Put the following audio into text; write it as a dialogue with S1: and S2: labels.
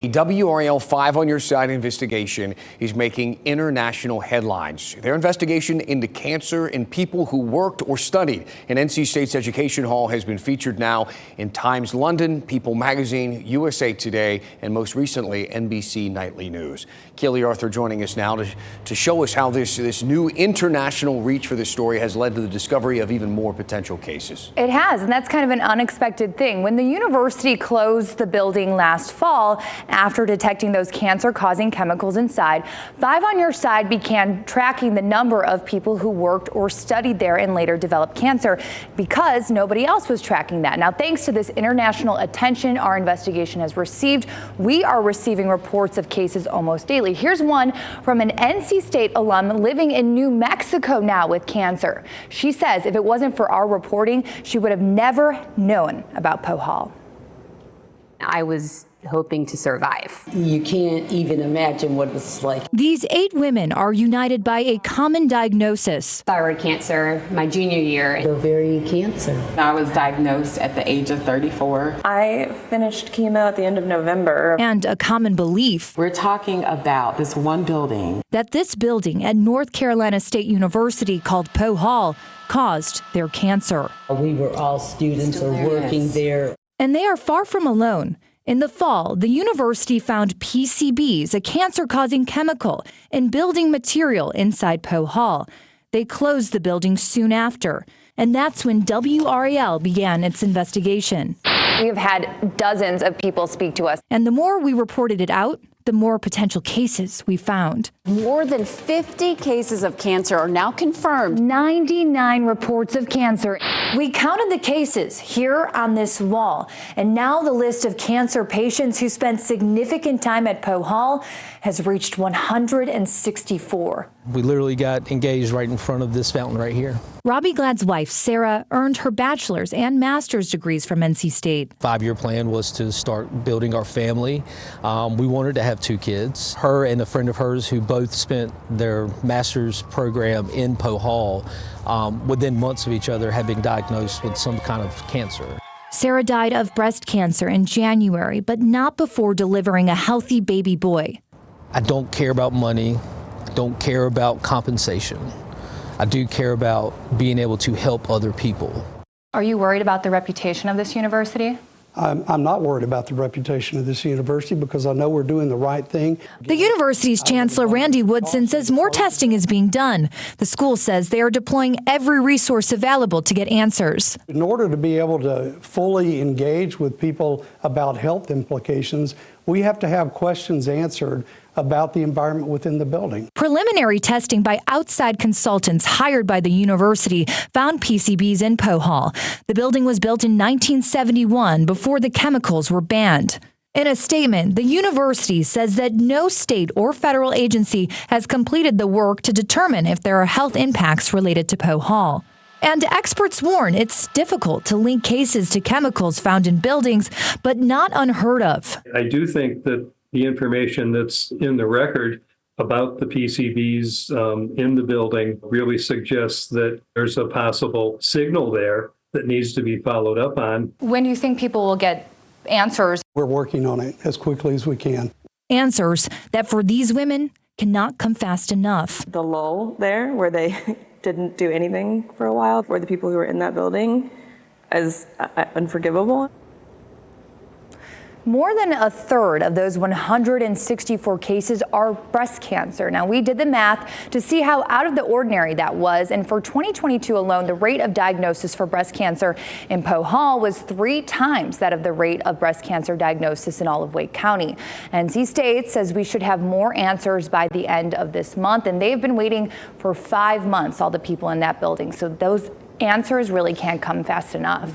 S1: The WRAL 5 on Your Side investigation is making international headlines. Their investigation into cancer in people who worked or studied in NC State's Education Hall has been featured now in Times London, People Magazine, USA Today, and most recently NBC Nightly News. Keely Arthur joining us now to show us how this new international reach for this story has led to the discovery of even more potential cases.
S2: It has, and that's kind of an unexpected thing. When the university closed the building last fall, after detecting those cancer-causing chemicals inside, 5 on Your Side began tracking the number of people who worked or studied there and later developed cancer because nobody else was tracking that. Now, thanks to this international attention our investigation has received, we are receiving reports of cases almost daily. Here's one from an NC State alum living in New Mexico now with cancer. She says if it wasn't for our reporting, she would have never known about Poe Hall.
S3: I was hoping to survive.
S4: You can't even imagine what it's like.
S5: These 8 women are united by a common diagnosis.
S3: Thyroid cancer my junior year.
S4: Ovarian cancer.
S6: I was diagnosed at the age of 34.
S7: I finished chemo at the end of November.
S5: And a common belief.
S6: We're talking about this one building.
S5: That this building at North Carolina State University called Poe Hall caused their cancer.
S4: We were all students or working there.
S5: And they are far from alone. In the fall, the university found PCBs, a cancer-causing chemical, in building material inside Poe Hall. They closed the building soon after, and that's when WRAL began its investigation.
S2: We have had dozens of people speak to us.
S5: And the more we reported it out, the more potential cases we found.
S8: More than 50 cases of cancer are now confirmed.
S2: 99 reports of cancer.
S5: We counted the cases here on this wall, and now the list of cancer patients who spent significant time at Poe Hall has reached 164.
S9: We literally got engaged right in front of this fountain right here.
S5: Robbie Glad's wife, Sarah, earned her bachelor's and master's degrees from NC State.
S9: 5-year plan was to start building our family. We wanted to have 2 kids. Her and a friend of hers who both spent their master's program in Poe Hall within months of each other had been diagnosed with some kind of cancer.
S5: Sarah died of breast cancer in January, but not before delivering a healthy baby boy.
S9: I don't care about money. I don't care about compensation. I do care about being able to help other people.
S2: Are you worried about the reputation of this university?
S10: I'm not worried about the reputation of this university because I know we're doing the right thing.
S5: The university's chancellor, Randy Woodson, says more testing is being done. The school says they are deploying every resource available to get answers.
S10: In order to be able to fully engage with people about health implications, we have to have questions answered about the environment within the building.
S5: Preliminary testing by outside consultants hired by the university found PCBs in Poe Hall. The building was built in 1971 before the chemicals were banned. In a statement, the university says that no state or federal agency has completed the work to determine if there are health impacts related to Poe Hall. And experts warn it's difficult to link cases to chemicals found in buildings, but not unheard of.
S11: I do think that the information that's in the record about the PCBs in the building really suggests that there's a possible signal there that needs to be followed up on.
S2: When do you think people will get answers?
S10: We're working on it as quickly as we can.
S5: Answers that for these women cannot come fast enough.
S7: The lull there where they didn't do anything for a while for the people who were in that building is unforgivable.
S2: More than a third of those 164 cases are breast cancer. Now, we did the math to see how out of the ordinary that was. And for 2022 alone, the rate of diagnosis for breast cancer in Poe Hall was 3 times that of the rate of breast cancer diagnosis in all of Wake County. NC State says we should have more answers by the end of this month. And they've been waiting for 5 months, all the people in that building. So those answers really can't come fast enough.